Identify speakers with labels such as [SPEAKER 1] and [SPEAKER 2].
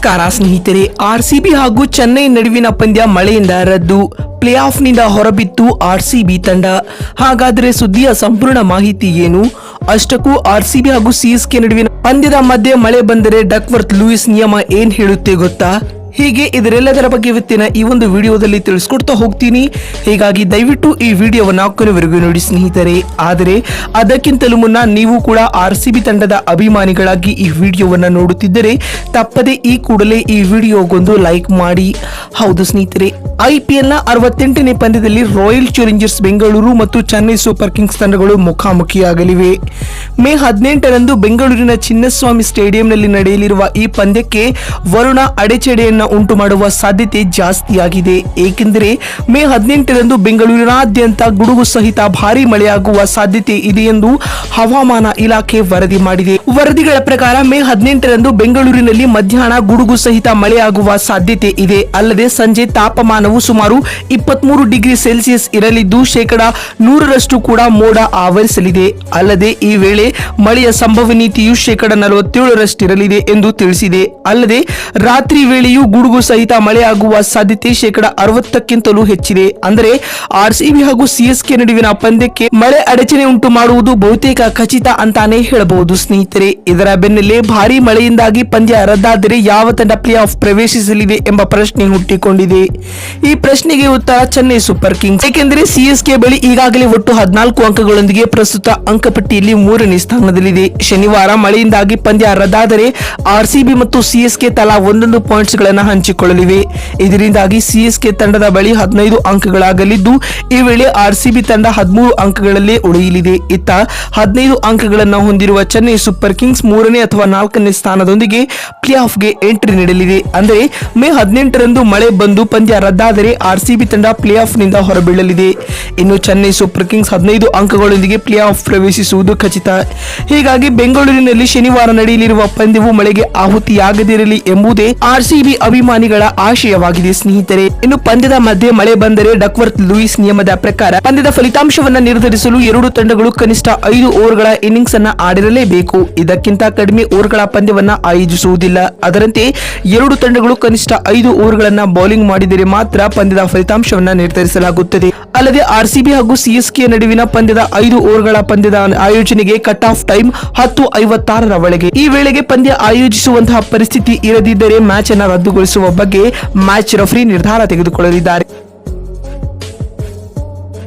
[SPEAKER 1] ನಮಸ್ಕಾರ ಸ್ನೇಹಿತರೆ. ಆರ್ಸಿಬಿ ಹಾಗೂ ಚೆನ್ನೈ ನಡುವಿನ ಪಂದ್ಯ ಮಳೆಯಿಂದ ರದ್ದು. ಪ್ಲೇ ಆಫ್ ನಿಂದ ಹೊರಬಿತ್ತು ಆರ್ಸಿಬಿ ತಂಡ. ಹಾಗಾದ್ರೆ ಸುದ್ದಿಯ ಸಂಪೂರ್ಣ ಮಾಹಿತಿ ಏನು? ಅಷ್ಟಕ್ಕೂ ಆರ್ಸಿಬಿ ಹಾಗೂ ಸಿಎಸ್ಕೆ ನಡುವಿನ ಪಂದ್ಯದ ಮಧ್ಯೆ ಮಳೆ ಬಂದರೆ ಡಕ್ವರ್ತ್ ಲೂಯಿಸ್ ನಿಯಮ ಏನ್ ಹೇಳುತ್ತೆ ಗೊತ್ತಾ? ಹೀಗೆ ಇದರೆಲ್ಲದರ ಬಗ್ಗೆ ಇವತ್ತಿನ ಈ ಒಂದು ವಿಡಿಯೋದಲ್ಲಿ ತಿಳಿಸ್ಕೊಡ್ತಾ ಹೋಗ್ತೀನಿ. ಹೀಗಾಗಿ ದಯವಿಟ್ಟು ಈ ವಿಡಿಯೋವನ್ನ ಕೊನೆವರೆಗೂ ನೋಡಿ ಸ್ನೇಹಿತರೆ. ಆದರೆ ಅದಕ್ಕಿಂತಲೂ ಮುನ್ನ ನೀವು ಕೂಡ ಆರ್ಸಿಬಿ ತಂಡದ ಅಭಿಮಾನಿಗಳಾಗಿ ಈ ವಿಡಿಯೋವನ್ನ ನೋಡುತ್ತಿದ್ದರೆ ತಪ್ಪದೆ ಈ ಕೂಡಲೇ ಈ ವಿಡಿಯೋಗೊಂದು ಲೈಕ್ ಮಾಡಿ. ಹೌದು ಸ್ನೇಹಿತರೆ, IPL ನ 68ನೇ ಪಂದ್ಯದಲ್ಲಿ ರಾಯಲ್ ಚಾಲೆಂಜರ್ಸ್ ಬೆಂಗಳೂರು ಮತ್ತು ಚೆನ್ನೈ ಸೂಪರ್ ಕಿಂಗ್ಸ್ ತಂಡಗಳು ಮುಖಾಮುಖಿಯಾಗಲಿವೆ. ಮೇ 18ರಂದು ಬೆಂಗಳೂರಿನ ಚಿನ್ನಸ್ವಾಮಿ ಸ್ಟೇಡಿಯಂನಲ್ಲಿ ನಡೆಯಲಿರುವ ಈ ಪಂದ್ಯಕ್ಕೆ ವರುಣ ಅಡೆಚಣೆಯನ್ನ ಉಂಟು ಮಾಡುವ ಸಾಧ್ಯತೆ ಜಾಸ್ತಿಯಾಗಿದೆ. ಏಕೆಂದರೆ ಮೇ 18ರಂದು ಬೆಂಗಳೂರಿನಾದ್ಯಂತ ಗುಡುಗು ಸಹಿತ ಭಾರಿ ಮಳೆಯಾಗುವ ಸಾಧ್ಯತೆ ಇದೆ ಎಂದು ಹವಾಮಾನ ಇಲಾಖೆ ವರದಿ ಮಾಡಿದೆ. ವರದಿಗಳ ಪ್ರಕಾರ ಮೇ 18ರಂದು ಬೆಂಗಳೂರಿನಲ್ಲಿ ಮಧ್ಯಾಹ್ನ ಗುಡುಗು ಸಹಿತ ಮಳೆಯಾಗುವ ಸಾಧ್ಯತೆ ಇದೆ. ಅಲ್ಲದೆ ಸಂಜೆ ತಾಪಮಾನವು ಸುಮಾರು 23 ಡಿಗ್ರಿ ಸೆಲ್ಸಿಯಸ್ ಇರಲಿದ್ದು 100% ಕೂಡ ಮೋಡ ಆವರಿಸಲಿದೆ. ಅಲ್ಲದೆ ಈ ವೇಳೆ ಮಳೆಯ ಸಂಭವನೀಯತೆಯು 47% ಎಂದು ತಿಳಿಸಿದೆ. ಅಲ್ಲದೆ ರಾತ್ರಿ ವೇಳೆಯೂ ಗುಡುಗು ಸಹಿತ ಮಳೆಯಾಗುವ ಸಾಧ್ಯತೆ 60%ಕ್ಕಿಂತಲೂ ಹೆಚ್ಚಿದೆ. ಅಂದರೆ ಆರ್ಸಿಬಿ ಹಾಗೂ ಸಿಎಸ್ಕೆ ನಡುವಿನ ಪಂದ್ಯಕ್ಕೆ ಮಳೆ ಅಡಚಣೆ ಉಂಟು ಮಾಡುವುದು ಬಹುತೇಕ ಖಚಿತ ಅಂತಾನೆ ಹೇಳಬಹುದು ಸ್ನೇಹಿತರೆ. ಇದರ ಬೆನ್ನಲ್ಲೇ ಭಾರಿ ಮಳೆಯಿಂದಾಗಿ ಪಂದ್ಯ ರದ್ದಾದರೆ ಯಾವ ತಂಡ ಪ್ಲೇ ಆಫ್ ಪ್ರವೇಶಿಸಲಿದೆ ಎಂಬ ಪ್ರಶ್ನೆ ಹುಟ್ಟಿಕೊಂಡಿದೆ. ಈ ಪ್ರಶ್ನೆಗೆ ಉತ್ತರ ಚೆನ್ನೈ ಸೂಪರ್ ಕಿಂಗ್ಸ್. ಏಕೆಂದರೆ ಸಿಎಸ್ಕೆ ಬಳಿ ಈಗಾಗಲೇ ಒಟ್ಟು 14 ಅಂಕಗಳೊಂದಿಗೆ ಪ್ರಸ್ತುತ ಅಂಕಪಟ್ಟಿಯಲ್ಲಿ 3ನೇ ಸ್ಥಾನದಲ್ಲಿದೆ. ಶನಿವಾರ ಮಳೆಯಿಂದಾಗಿ ಪಂದ್ಯ ರದ್ದಾದರೆ ಆರ್ಸಿಬಿ ಮತ್ತು ಸಿಎಸ್ಕೆ ತಲಾ 11 ಪಾಯಿಂಟ್ಸ್ ಗಳನ್ನು ಹಂಚಿಕೊಳ್ಳಲಿವೆ. ಇದರಿಂದಾಗಿ ಸಿಎಸ್ಕೆ ತಂಡದ ಬಳಿ 15 ಅಂಕಗಳಾಗಲಿದ್ದು ಈ ವೇಳೆ ಆರ್ಸಿಬಿ ತಂಡ 13 ಅಂಕಗಳಲ್ಲೇ ಉಳಿಯಲಿದೆ. ಇತ್ತ 15 ಅಂಕಗಳನ್ನು ಹೊಂದಿರುವ ಚೆನ್ನೈ ಸೂಪರ್ ಕಿಂಗ್ಸ್ 3ನೇ ಅಥವಾ 4ನೇ ಸ್ಥಾನದೊಂದಿಗೆ ಪ್ಲೇ ಆಫ್ಗೆ ಎಂಟ್ರಿ ನೀಡಲಿದೆ. ಅಂದರೆ ಮೇ 18ರಂದು ಮಳೆ ಬಂದು ಪಂದ್ಯ ರದ್ದಾದರೆ ಆರ್ಸಿಬಿ ತಂಡ ಪ್ಲೇ ಆಫ್ ನಿಂದ ಹೊರಬೀಳಲಿದೆ. ಇನ್ನು ಚೆನ್ನೈ ಸೂಪರ್ ಕಿಂಗ್ಸ್ 15 ಅಂಕಗಳೊಂದಿಗೆ ಪ್ಲೇ ಆಫ್ ಪ್ರವೇಶಿಸುವುದು ಖಚಿತ. ಹೀಗಾಗಿ ಬೆಂಗಳೂರಿನಲ್ಲಿ ಶನಿವಾರ ನಡೆಯಲಿರುವ ಪಂದ್ಯವು ಮಳೆಗೆ ಆಹುತಿಯಾಗದಿರಲಿ ಎಂಬುದೇ ಆರ್ಸಿಬಿ ಅಭಿಮಾನಿಗಳ ಆಶಯವಾಗಿದೆ ಸ್ನೇಹಿತರೆ. ಇನ್ನು ಪಂದ್ಯದ ಮಧ್ಯೆ ಮಳೆ ಬಂದರೆ ಡಕ್ವರ್ತ್ ಲೂಯಿಸ್ ನಿಯಮದ ಪ್ರಕಾರ ಪಂದ್ಯದ ಫಲಿತಾಂಶವನ್ನ ನಿರ್ಧರಿಸಲು ಎರಡು ತಂಡಗಳು ಕನಿಷ್ಠ 5 ಓವರ್ಗಳ ಇನ್ನಿಂಗ್ಸ್ ಅನ್ನ ಆಡಿರಲೇಬೇಕು. ಇದಕ್ಕಿಂತ ಕಡಿಮೆ ಓವರ್ಗಳ ಪಂದ್ಯವನ್ನ ಆಯೋಜಿಸುವುದಿಲ್ಲ. ಅದರಂತೆ ಎರಡು ತಂಡಗಳು ಕನಿಷ್ಠ 5 ಓವರ್ಗಳನ್ನ ಬೌಲಿಂಗ್ ಮಾಡಿದರೆ ಮಾತ್ರ ಪಂದ್ಯದ ಫಲಿತಾಂಶವನ್ನ ನಿರ್ಧರಿಸಲಾಗುತ್ತದೆ. ಅಲ್ಲದೆ ಆರ್ಸಿಬಿ ಹಾಗೂ ಸಿಎಸ್ಕೆ ನಡುವಿನ ಪಂದ್ಯದ 5 ಓವರ್ಗಳ ಪಂದ್ಯದ ಆಯೋಜನೆಗೆ ಕಟ್ ಆಫ್ ಟೈಮ್ 10:56ರ ಒಳಗೆ. ಈ ವೇಳೆಗೆ ಪಂದ್ಯ ಆಯೋಜಿಸುವಂತಹ ಪರಿಸ್ಥಿತಿ ಇರದಿದ್ದರೆ ಮ್ಯಾಚ್ ಅನ್ನ ರದ್ದುಗೊಳಿಸುವ ಬಗ್ಗೆ ಮ್ಯಾಚ್ ರೆಫರಿ ನಿರ್ಧಾರ ತೆಗೆದುಕೊಳ್ಳಲಿದ್ದಾರೆ.